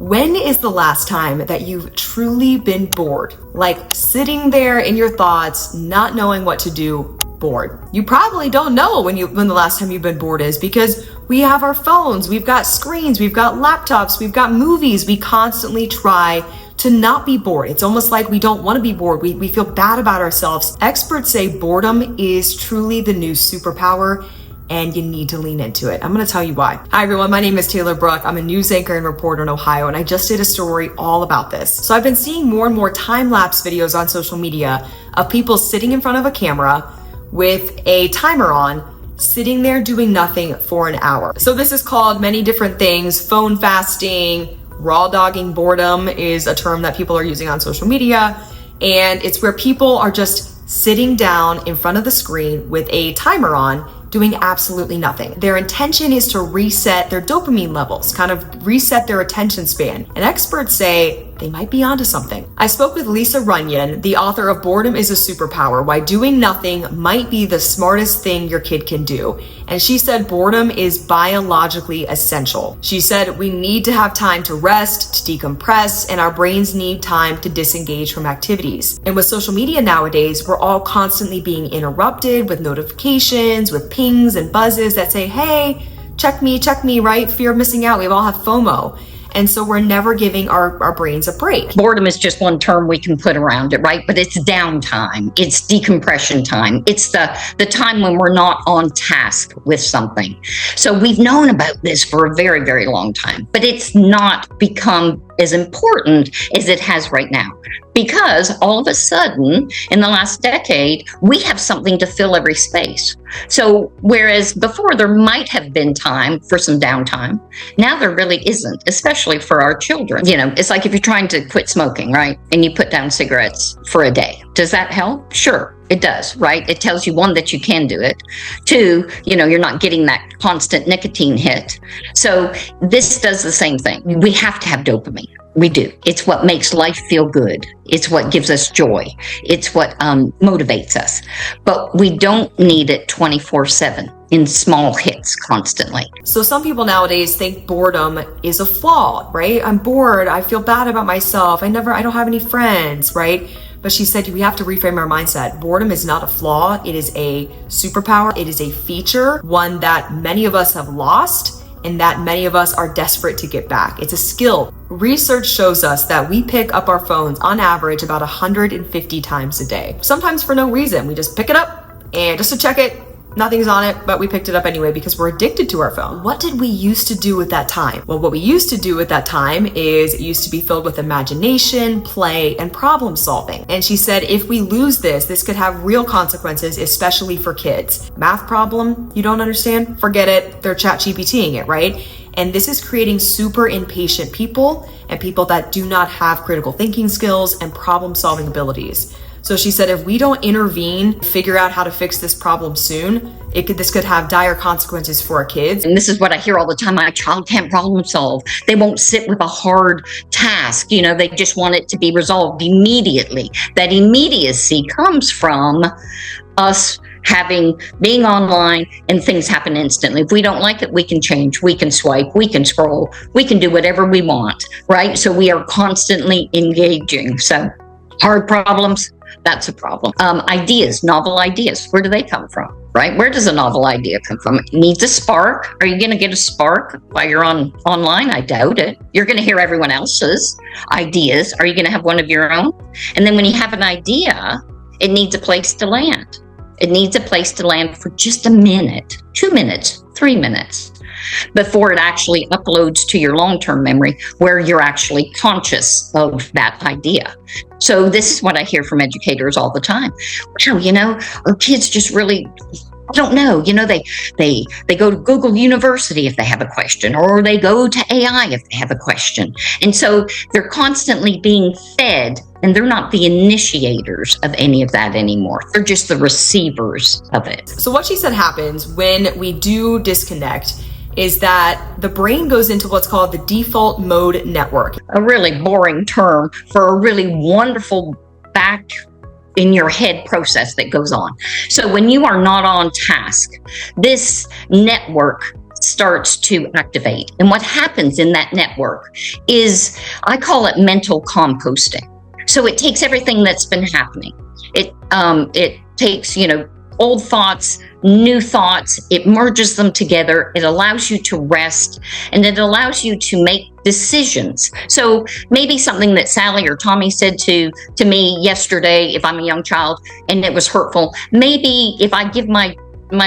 When is the last time that you've truly been bored? Like sitting there in your thoughts, not knowing what to do, bored. You probably don't know when the last time you've been bored is, because we have our phones, we've got screens, we've got laptops, we've got movies. We constantly try to not be bored. It's almost like we don't want to be bored. We feel bad about ourselves. Experts say boredom is truly the new superpower, and you need to lean into it. I'm gonna tell you why. Hi everyone, my name is Taylor Brook. I'm a news anchor and reporter in Ohio, and I just did a story all about this. So I've been seeing more and more time-lapse videos on social media of people sitting in front of a camera with a timer on, sitting there doing nothing for an hour. So this is called many different things. Phone fasting, raw dogging boredom is a term that people are using on social media. And it's where people are just sitting down in front of the screen with a timer on, doing absolutely nothing. Their intention is to reset their dopamine levels, kind of reset their attention span. And experts say they might be onto something. I spoke with Lisa Runyon, the author of Boredom is a Superpower, Why Doing Nothing Might Be the Smartest Thing Your Kid Can Do. And she said boredom is biologically essential. She said we need to have time to rest, to decompress, and our brains need time to disengage from activities. And with social media nowadays, we're all constantly being interrupted with notifications, with pings and buzzes that say, hey, check me, right? Fear of missing out. We all have FOMO. And so we're never giving our brains a break. Boredom is just one term we can put around it, right? But it's downtime. It's decompression time. It's the time when we're not on task with something. So we've known about this for a very, very long time, but it's not become as important as it has right now. Because all of a sudden, in the last decade, we have something to fill every space. So whereas before there might have been time for some downtime, now there really isn't, especially for our children. You know, it's like if you're trying to quit smoking, right? And you put down cigarettes for a day. Does that help? Sure, it does, right? It tells you, one, that you can do it. Two, you're not getting that constant nicotine hit. So this does the same thing. We have to have dopamine. We do. It's what makes life feel good. It's what gives us joy. It's what motivates us. But we don't need it 24/7 in small hits constantly. So some people nowadays think boredom is a flaw, right? I'm bored. I feel bad about myself. I don't have any friends, right? But she said we have to reframe our mindset. Boredom is not a flaw. It is a superpower. It is a feature, one that many of us have lost and that many of us are desperate to get back. It's a skill. Research shows us that we pick up our phones on average about 150 times a day. Sometimes for no reason. We just pick it up and just to check it. Nothing's on it, but we picked it up anyway because we're addicted to our phone. What did we used to do with that time? Well, what we used to do with that time is it used to be filled with imagination, play, and problem solving. And she said, if we lose this could have real consequences, especially for kids. Math problem, you don't understand? Forget it. They're ChatGPTing it, right? And this is creating super impatient people and people that do not have critical thinking skills and problem solving abilities. So she said, if we don't intervene, figure out how to fix this problem soon, this could have dire consequences for our kids. And this is what I hear all the time. My child can't problem solve. They won't sit with a hard task. They just want it to be resolved immediately. That immediacy comes from us being online and things happen instantly. If we don't like it, we can change, we can swipe, we can scroll, we can do whatever we want, right? So we are constantly engaging. So hard problems, that's a problem. Ideas, novel ideas, where do they come from, right? Where does a novel idea come from? It needs a spark. Are you going to get a spark while you're online? I doubt it. You're going to hear everyone else's ideas. Are you going to have one of your own? And then when you have an idea, it needs a place to land. It needs a place to land for just a minute, 2 minutes, 3 minutes, before it actually uploads to your long-term memory where you're actually conscious of that idea. So this is what I hear from educators all the time. Wow, our kids just really, I don't know, they go to Google University if they have a question, or they go to AI if they have a question. And so they're constantly being fed, and they're not the initiators of any of that anymore. They're just the receivers of it. So what she said happens when we do disconnect is that the brain goes into what's called the default mode network. A really boring term for a really wonderful back in your head process that goes on. So when you are not on task, this network starts to activate. And what happens in that network is, I call it mental composting. So it takes everything that's been happening. It takes, old thoughts, new thoughts, it merges them together, it allows you to rest, and it allows you to make decisions. So maybe something that Sally or Tommy said to me yesterday, if I'm a young child, and it was hurtful, maybe if I give my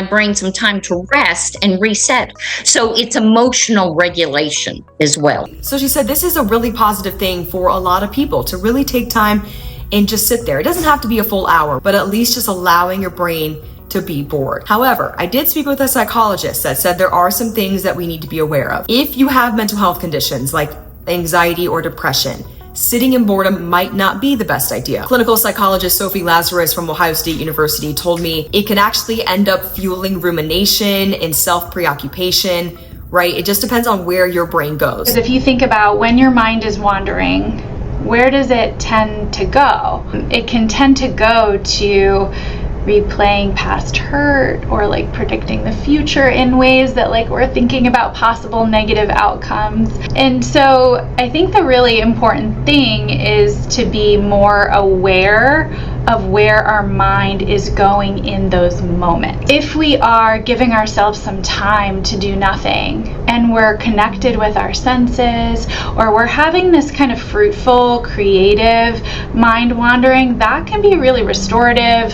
brain some time to rest and reset. So it's emotional regulation as well. So she said this is a really positive thing for a lot of people, to really take time and just sit there. It doesn't have to be a full hour, but at least just allowing your brain to be bored. However, I did speak with a psychologist that said there are some things that we need to be aware of. If you have mental health conditions like anxiety or depression, sitting in boredom might not be the best idea. Clinical psychologist Sophie Lazarus from Ohio State University told me it can actually end up fueling rumination and self-preoccupation, right? It just depends on where your brain goes. Because if you think about when your mind is wandering, where does it tend to go? It can tend to go to replaying past hurt, or like predicting the future in ways that like we're thinking about possible negative outcomes. And so I think the really important thing is to be more aware of where our mind is going in those moments. If we are giving ourselves some time to do nothing, and we're connected with our senses, or we're having this kind of fruitful, creative mind wandering, that can be really restorative,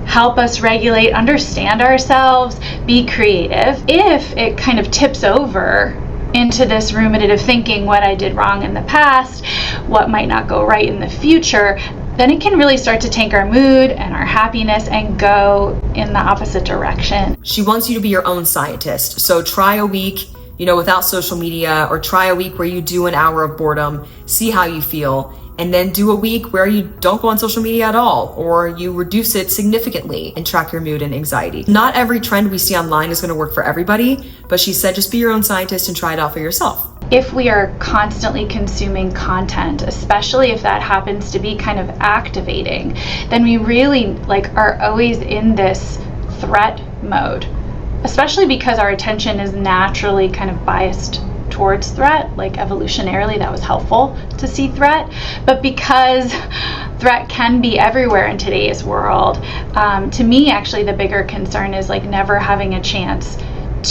help us regulate, understand ourselves, be creative. If it kind of tips over into this ruminative thinking, what I did wrong in the past, what might not go right in the future, then it can really start to tank our mood and our happiness and go in the opposite direction. She wants you to be your own scientist. So try a week, without social media, or try a week where you do an hour of boredom, see how you feel. And then do a week where you don't go on social media at all, or you reduce it significantly and track your mood and anxiety. Not every trend we see online is going to work for everybody, but she said just be your own scientist and try it out for yourself. If we are constantly consuming content, especially if that happens to be kind of activating, then we really are always in this threat mode, especially because our attention is naturally kind of biased towards threat. Like evolutionarily, that was helpful to see threat, but because threat can be everywhere in today's world, to me, actually, the bigger concern is never having a chance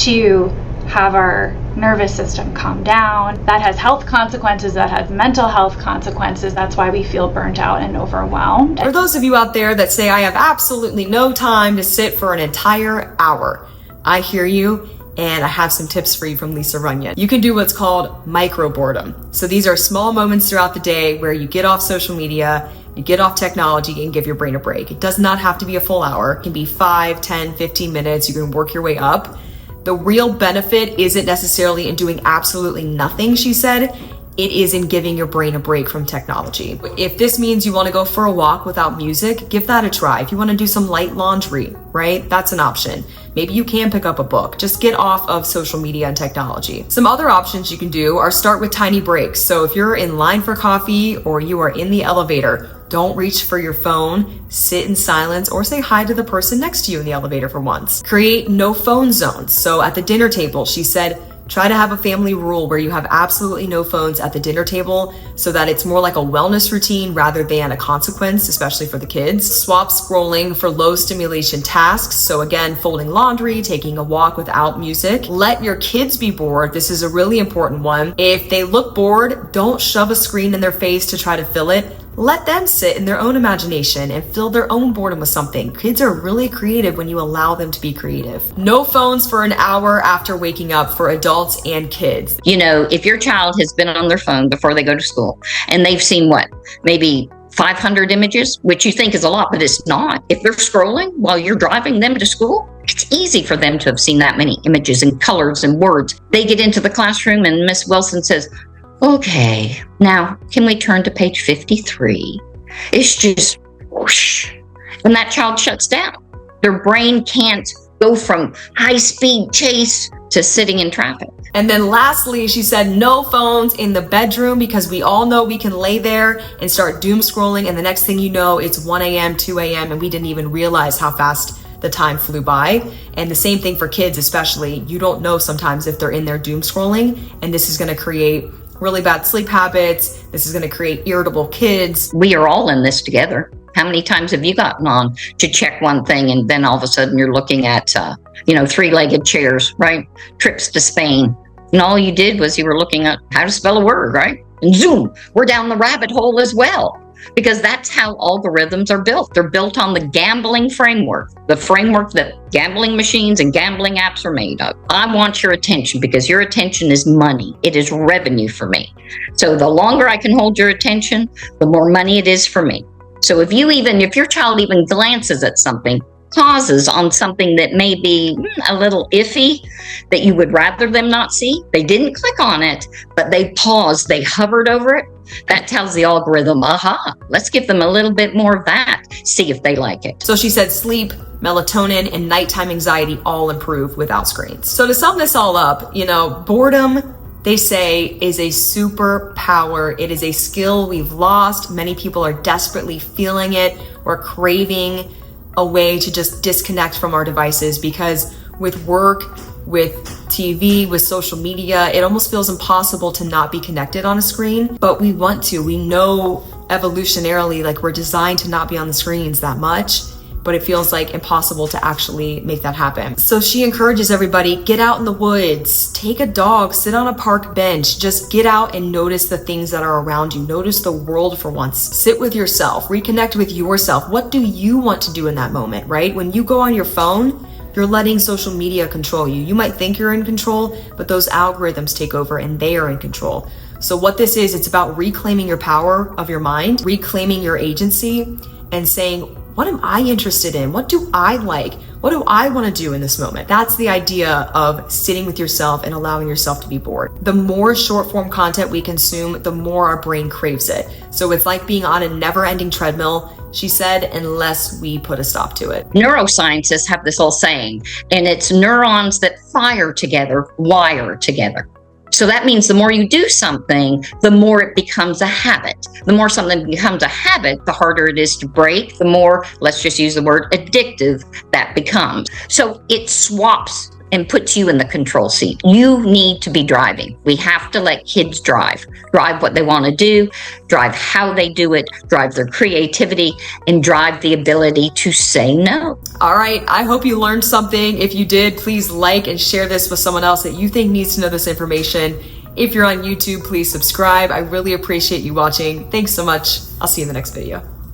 to have our nervous system calm down. That has health consequences, that has mental health consequences. That's why we feel burnt out and overwhelmed. For those of you out there that say, I have absolutely no time to sit for an entire hour, I hear you. And I have some tips for you from Lisa Runyon. You can do what's called micro boredom. So these are small moments throughout the day where you get off social media, you get off technology, and give your brain a break. It does not have to be a full hour. It can be 5, 10, 15 minutes. You can work your way up. The real benefit isn't necessarily in doing absolutely nothing, she said. It is in giving your brain a break from technology. If this means you want to go for a walk without music, give that a try. If you want to do some light laundry, right? That's an option. Maybe you can pick up a book. Just get off of social media and technology. Some other options you can do are start with tiny breaks. So if you're in line for coffee or you are in the elevator, don't reach for your phone, sit in silence, or say hi to the person next to you in the elevator for once. Create no phone zones. So at the dinner table, she said, try to have a family rule where you have absolutely no phones at the dinner table so that it's more like a wellness routine rather than a consequence, especially for the kids. Swap scrolling for low stimulation tasks. So again, folding laundry, taking a walk without music. Let your kids be bored. This is a really important one. If they look bored, don't shove a screen in their face to try to fill it. Let them sit in their own imagination and fill their own boredom with something. Kids are really creative when you allow them to be creative. No phones for an hour after waking up for adults and kids. If your child has been on their phone before they go to school and they've seen maybe 500 images, which you think is a lot, but it's not. If they're scrolling while you're driving them to school, it's easy for them to have seen that many images and colors and words. They get into the classroom and Miss Wilson says, okay, now can we turn to page 53? It's just whoosh, and that child shuts down. Their brain can't go from high-speed chase to sitting in traffic. And then lastly, she said no phones in the bedroom, because we all know we can lay there and start doom scrolling, and the next thing you know, it's 1 a.m., 2 a.m., and we didn't even realize how fast the time flew by. And the same thing for kids, especially. You don't know sometimes if they're in there doom scrolling, and this is going to create really bad sleep habits. This is going to create irritable kids. We are all in this together. How many times have you gotten on to check one thing and then all of a sudden you're looking at, three-legged chairs, right? Trips to Spain. And all you did was you were looking at how to spell a word, right? And zoom, we're down the rabbit hole as well. Because that's how algorithms are built. They're built on the gambling framework, the framework that gambling machines and gambling apps are made of. I want your attention because your attention is money. It is revenue for me. So the longer I can hold your attention, the more money it is for me. So if your child even glances at something, pauses on something that may be a little iffy, that you would rather them not see, they didn't click on it, but they paused, they hovered over it, that tells the algorithm, let's give them a little bit more of that, see if they like it. So she said sleep, melatonin, and nighttime anxiety all improve without screens. So to sum this all up, boredom, they say, is a superpower. It is a skill we've lost. Many people are desperately feeling it or craving a way to just disconnect from our devices, because with work, with TV, with social media, it almost feels impossible to not be connected on a screen, but we want to. We know evolutionarily, like, we're designed to not be on the screens that much, but it feels like impossible to actually make that happen. So she encourages everybody, get out in the woods, take a dog, sit on a park bench, just get out and notice the things that are around you. Notice the world for once. Sit with yourself, reconnect with yourself. What do you want to do in that moment, right? When you go on your phone, you're letting social media control you. You might think you're in control, but those algorithms take over and they are in control. So what this is, it's about reclaiming your power of your mind, reclaiming your agency, and saying, what am I interested in? What do I like? What do I want to do in this moment? That's the idea of sitting with yourself and allowing yourself to be bored. The more short form content we consume, the more our brain craves it. So it's like being on a never ending treadmill, she said, unless we put a stop to it. Neuroscientists have this whole saying, and it's neurons that fire together, wire together. So that means the more you do something, the more it becomes a habit. The more something becomes a habit, the harder it is to break, the more, let's just use the word addictive, that becomes. So it swaps and puts you in the control seat. You need to be driving. We have to let kids drive what they want to do, drive how they do it, drive their creativity, and drive the ability to say no. All right, I hope you learned something. If you did, please like and share this with someone else that you think needs to know this information. If you're on YouTube, please subscribe. I really appreciate you watching. Thanks so much. I'll see you in the next video.